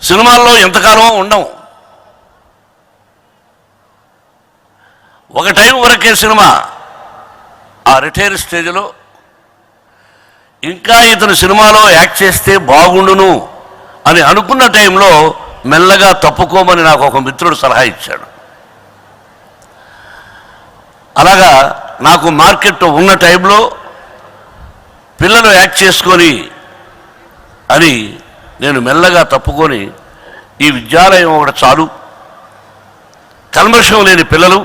సినిమాల్లో ఎంతకాలం ఉండం. ఒక టైం వరకే సినిమా. ఆ రిటైర్ స్టేజ్లో ఇంకా ఇతను సినిమాలో యాక్ట్ చేస్తే బాగుండును అని అనుకున్న టైంలో మెల్లగా తప్పుకోమని నాకు ఒక మిత్రుడు సలహా ఇచ్చాడు. అలాగా నాకు మార్కెట్ ఉన్న టైంలో పిల్లలు యాక్ట్ చేసుకొని అని నేను మెల్లగా తప్పుకొని ఈ విద్యాలయం ఒకటి చాలు, కల్మషం లేని పిల్లలు,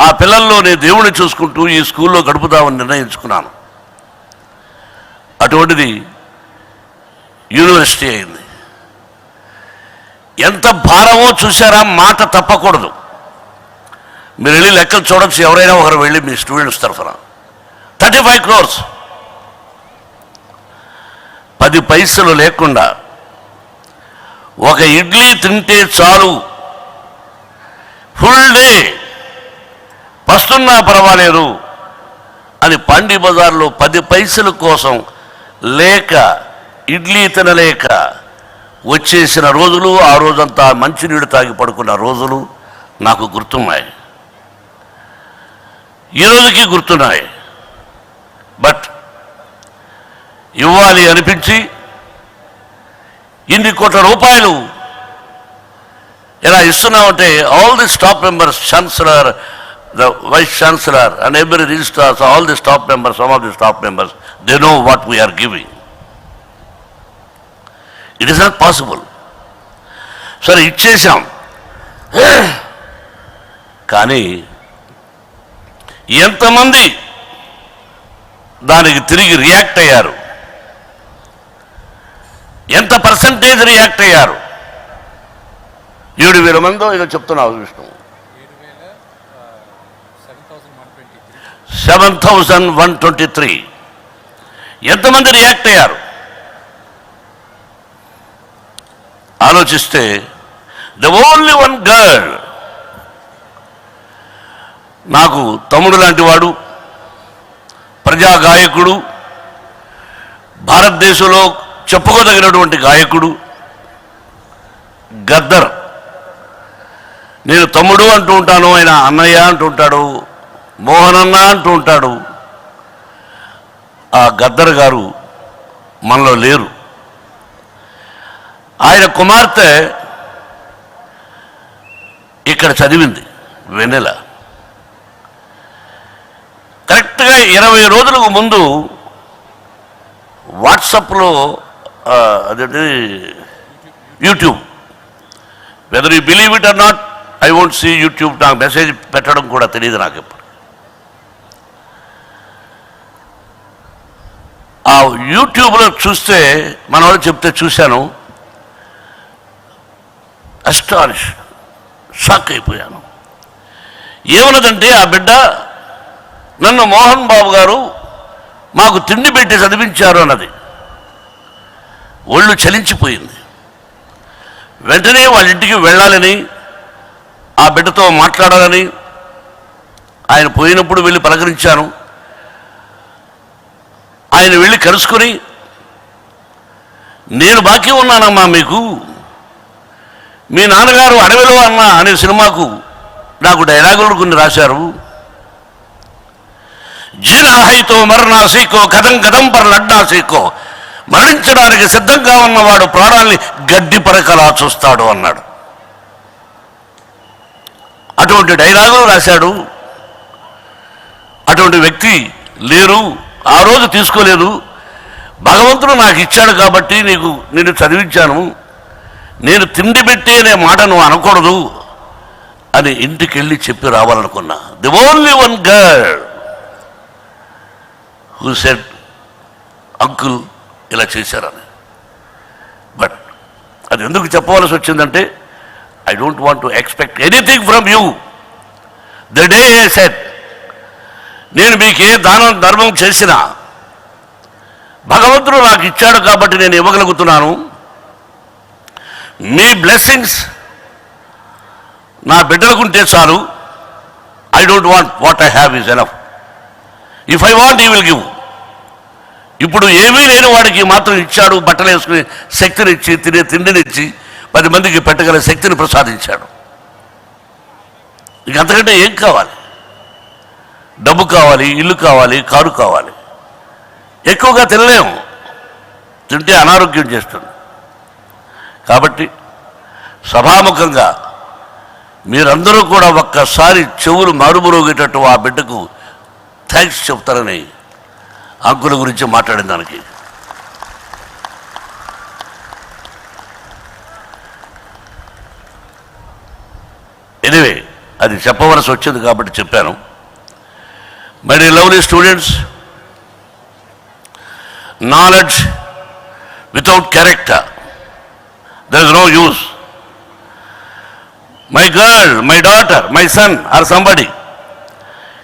ఆ పిల్లల్లో నేను దేవుణ్ణి చూసుకుంటూ ఈ స్కూల్లో గడుపుదామని నిర్ణయించుకున్నాను. అటువంటిది యూనివర్సిటీ అయింది. ఎంత భారమో చూసారా, మాట తప్పకూడదు. మీరు వెళ్ళి లెక్కలు చూడొచ్చు, ఎవరైనా ఒకరు వెళ్ళి మీ స్టూడెంట్స్ తరఫున 35 crores 10 పైసలు లేకుండా ఒక ఇడ్లీ తింటే చాలు, ఫుల్ డే పస్తున్నా పర్వాలేదు అని పండి బజార్లో 10 పైసల కోసం లేక ఇడ్లీ తినలేక వచ్చేసిన రోజులు, ఆ రోజంతా మంచినీళ్ళు తాగి పడుకున్న రోజులు నాకు గుర్తున్నాయి, ఈ రోజుకి గుర్తున్నాయి. బట్ ఇవ్వాలి అనిపించి ఇన్ని కోట్ల రూపాయలు ఎలా ఇస్తున్నామంటే all the staff members, chancellor, the vice chancellor and every registrars, all the staff members, some of the staff members, they know what we are giving. It is not possible. సరే ఇచ్చేసాం, కానీ ఎంతమంది దానికి తిరిగి రియాక్ట్ అయ్యారు, ఎంత percentage react అయ్యారు? 7,000 మందో ఏదో చెప్తున్నావు విష్ణు. 7,123. ఎంతమంది రియాక్ట్ అయ్యారు ఆలోచిస్తే, ద ఓన్లీ వన్ గర్ల్, నాకు తమ్ముడు లాంటి వాడు, ప్రజా గాయకుడు, భారతదేశంలో చెప్పుకోదగినటువంటి గాయకుడు గద్దర్. నేను తమ్ముడు అంటూ ఉంటాను, ఆయన అన్నయ్య అంటూ ఉంటాడు, మోహనన్న అంటూ ఉంటాడు. ఆ గద్దర్ గారు మనలో లేరు. ఆయన కుమార్తె ఇక్కడ చదివింది, వెన్నెల. కరెక్ట్గా 20 రోజులకు ముందు వాట్సాప్లో అదేంటి YouTube, whether you believe it or not, I won't see YouTube. నాకు మెసేజ్ పెట్టడం కూడా తెలియదు నాకు ఎప్పుడు. ఆ యూట్యూబ్లో చూస్తే మన వాళ్ళు చెప్తే చూశాను, అస్టానిష్, షాక్ అయిపోయాను. ఏమన్నదంటే ఆ బిడ్డ, నన్ను మోహన్ బాబు గారు మాకు తిండి పెట్టి చదివించారు అన్నది. ఒళ్ళు చలించిపోయింది. వెంటనే వాళ్ళ ఇంటికి వెళ్ళాలని, ఆ బిడ్డతో మాట్లాడాలని ఆయన పోయినప్పుడు వెళ్ళి పలకరించాను. ఆయన వెళ్ళి కలుసుకొని, నేను బాకీ ఉన్నానమ్మా మీకు, మీ నాన్నగారు అడవిలో అన్న అనే సినిమాకు నాకు డైలాగులు కొన్ని రాశారు. జీనా హైతో మరణా సీకో, గదం గదం పర్ లడ్డా సీకో, మరణించడానికి సిద్ధంగా ఉన్నవాడు ప్రాణాల్ని గడ్డి పరకలా చూస్తాడు అన్నాడు. అటువంటి డైలాగులు రాశాడు. అటువంటి వ్యక్తి లేరు, ఆ రోజు తీసుకోలేదు. భగవంతుడు నాకు ఇచ్చాడు కాబట్టి నేను చదివించాను, నేను తిండి పెట్టి అనే మాట నువ్వు అనకూడదు అని ఇంటికి వెళ్ళి చెప్పి రావాలనుకున్నా. The only one girl who said uncle ఇలా చేశారని. బట్ అది ఎందుకు చెప్పవలసి వచ్చిందంటే, I don't want to expect anything from you. The day I said, నేను మీకు ఏ దానం ధర్మం చేసినా భగవంతుడు నాకు ఇచ్చాడు కాబట్టి నేను ఇవ్వగలుగుతున్నాను. మీ బ్లెస్సింగ్స్ నా బిడ్డలకుంటే చాలు. I don't want, what I have is enough. If I want, he will give. ఇప్పుడు ఏమీ లేని వాడికి మాత్రం ఇచ్చాడు, బట్టలు వేసుకుని శక్తినిచ్చి, తినే తిండినిచ్చి 10 మందికి పెట్టగల శక్తిని ప్రసాదించాడు. ఇక అంతకంటే ఏం కావాలి? డబ్బు కావాలి, ఇల్లు కావాలి, కారు కావాలి. ఎక్కువగా తినలేము, తింటే అనారోగ్యం చేస్తుంది. కాబట్టి సభాముఖంగా మీరందరూ కూడా ఒక్కసారి చెవులు మారుమరోగేటట్టు ఆ బిడ్డకు థ్యాంక్స్ చెప్తారని అంకుల గురించి మాట్లాడిన దానికి. ఎనివే, అది చెప్పవలసి వచ్చింది కాబట్టి చెప్పాను. My dear lovely students, knowledge without character, there is no use. My girl, my daughter, my son or somebody,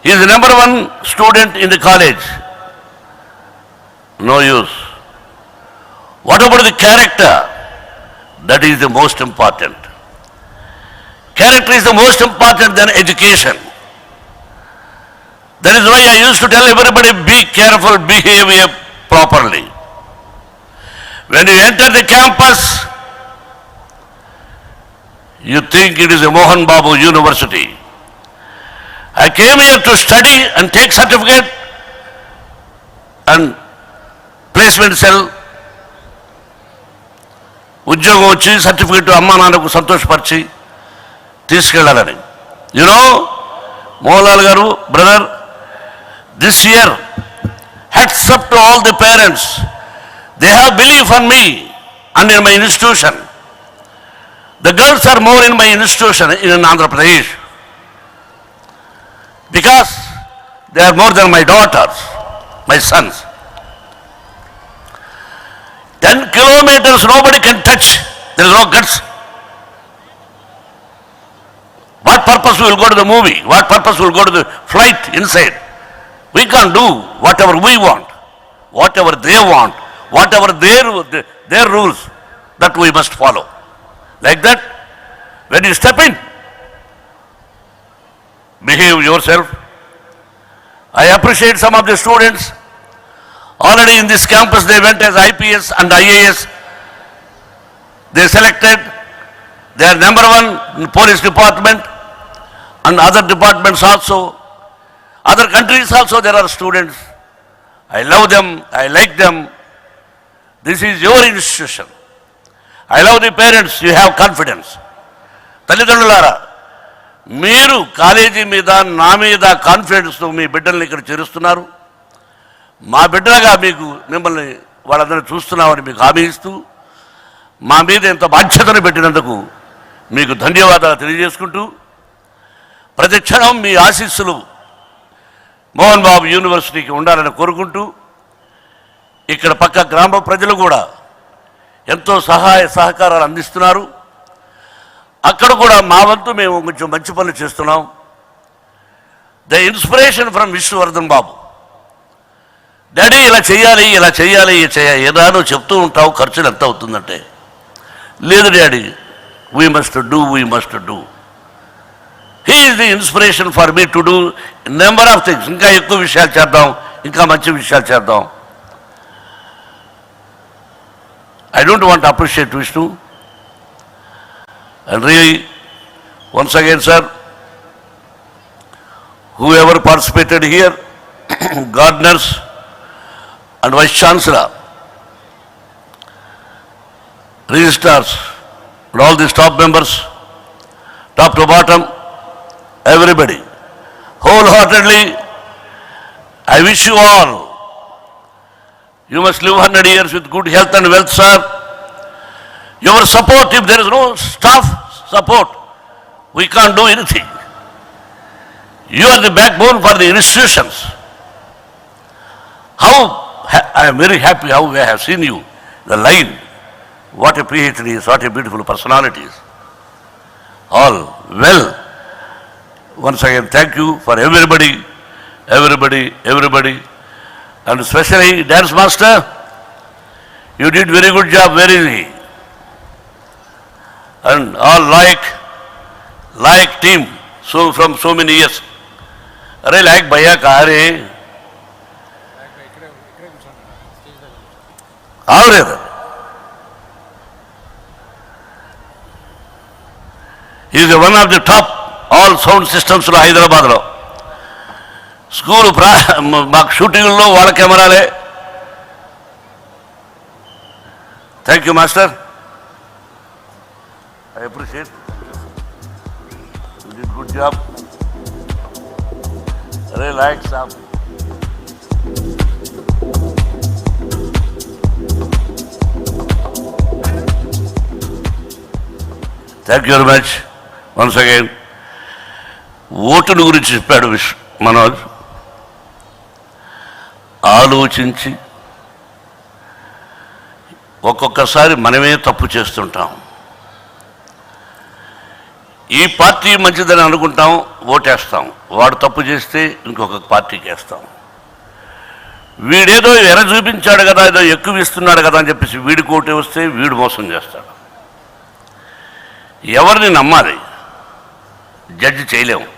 he is the number 1 student in the college. No use. What about the character? That is the most important. Character is the most important than education. That is why I used to tell everybody, be careful, behave properly. When you enter the campus, you think it is a Mohan Babu University. I came here to study and take certificate and placement cell. ఉద్యోగం వచ్చి certificate అమ్మా నాన్నకు సంతోషపరిచి తీసుకెళ్ళాలని. You know Mohanlal గారు, brother, this year hats up to all the parents. They have belief on me and in my institution. The girls are more in my institution in Andhra Pradesh because they are more than my daughters, my sons. 10 kilometers nobody can touch. There is no guts. What purpose we will go to the movie? What purpose we will go to the flight inside? We can't do whatever we want, whatever they want, whatever their rules, that we must follow. Like that, when you step in, behave yourself. I appreciate some of the students. Already in this campus they went as IPS and IAS. They selected. They are number 1 in police department and other departments also. Other countries also there are students. I love them, I like them. This is your institution. I love the parents, you have confidence. తల్లిదండ్రులారా, మీరు college మీద, నా మీద కాన్ఫిడెన్స్తో మీ బిడ్డల్ని ఇక్కడ చేరుస్తున్నారు. మా బిడ్డలుగా మిమ్మల్ని వాళ్ళందరినీ చూస్తున్నామని మీకు హామీ ఇస్తూ, మా మీద ఎంత బాధ్యతను పెట్టినందుకు మీకు ధన్యవాదాలు తెలియజేసుకుంటూ, ప్రతి క్షణం మీ ఆశీస్సులు మోహన్ బాబు యూనివర్సిటీకి ఉండాలని కోరుకుంటూ, ఇక్కడ పక్క గ్రామ ప్రజలు కూడా ఎంతో సహాయ సహకారాలు అందిస్తున్నారు. అక్కడ కూడా మా వంతు మేము కొంచెం మంచి పనులు చేస్తున్నాం. The inspiration from Vishnuvardhan Babu. Daddy ఇలా చేయాలి, ఇలా చేయాలి, ఏదానో చెప్తూ ఉంటావు, ఖర్చులు ఎంత అవుతుందంటే, లేదు daddy, we must do. He is the inspiration for me to do number of things. ఇంకా ఎక్కువ విషయాలు చేద్దాం, ఇంకా మంచి విషయాలు చేద్దాం. I don't want to appreciate Vishnu. And really, once again, sir, whoever participated here, gardeners and Vice Chancellor, registrars, and all the staff members, top to bottom, everybody, wholeheartedly, I wish you all, you must live 100 years with good health and wealth, sir. Your support, if there is no staff support, we can't do anything. You are the backbone for the institutions. I am very happy how I have seen you, the line. What a PhDs, what a beautiful personalities. All well. Once again, thank you for everybody. And especially dance master, you did very good job, very easy. And all like team, so from so many years. Arey like bhaiya kaha re? ఆవలేదు. Is one of the top all sound సిస్టమ్స్లో హైదరాబాద్లో. School మాకు షూటింగ్లో వాళ్ళ కెమెరాలే. Thank you master, I appreciate, you did good job. అరే like సాబ్. Thank you very much once again. ఓటును గురించి చెప్పాడు మనోజ్. ఆలోచించి ఒక్కొక్కసారి మనమే తప్పు చేస్తుంటాం. ఈ పార్టీ మంచిదని అనుకుంటాం, ఓటేస్తాం. వాడు తప్పు చేస్తే ఇంకొక పార్టీకి వేస్తాం. వీడేదో ఎర చూపించాడు కదా, ఏదో ఎక్కువ ఇస్తున్నాడు కదా అని చెప్పేసి వీడికి ఓటు వస్తే వీడు మోసం చేస్తాడు. ఎవరిని నమ్మాలి జడ్జి చేయలేము.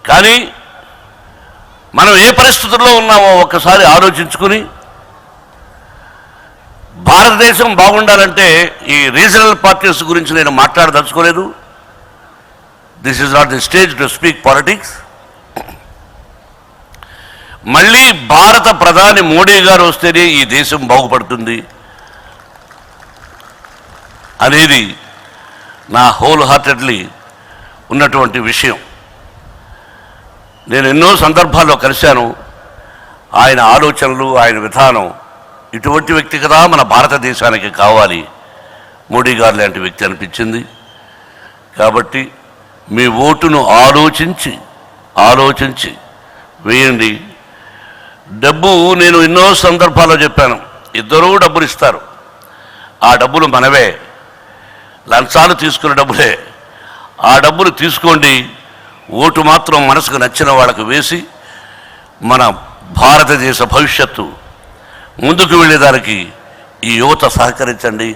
కానీ మనం ఏ పరిస్థితుల్లో ఉన్నామో ఒక్కసారి ఆలోచించుకుని, భారతదేశం బాగుండాలంటే ఈ రీజనల్ పార్టీస్ గురించి నేను మాట్లాడదలుచుకోలేదు. This is not the stage to speak politics. మళ్ళీ భారత ప్రధాని మోడీ గారు వస్తేనే ఈ దేశం బాగుపడుతుంది అనేది నా హోల్ హార్టెడ్లీ ఉన్నటువంటి విషయం. నేను ఎన్నో సందర్భాల్లో కలిశాను. ఆయన ఆలోచనలు, ఆయన విధానం, ఇటువంటి వ్యక్తి కదా మన భారతదేశానికి కావాలి, మోడీ గారు లాంటి వ్యక్తి అనిపించింది. కాబట్టి మీ ఓటును ఆలోచించి వేయండి. డబ్బు నేను ఎన్నో సందర్భాల్లో చెప్పాను, ఇద్దరూ డబ్బులు ఇస్తారు, ఆ డబ్బులు మనవే, లంచాలు తీసుకునే డబ్బులే. ఆ డబ్బులు తీసుకోండి, ఓటు మాత్రం మనసుకు నచ్చిన వాళ్ళకు వేసి మన భారతదేశ భవిష్యత్తు ముందుకు వెళ్ళేదానికి ఈ యువత సహకరించండి.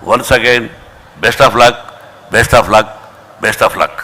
Once again best of luck, best of luck, best of luck.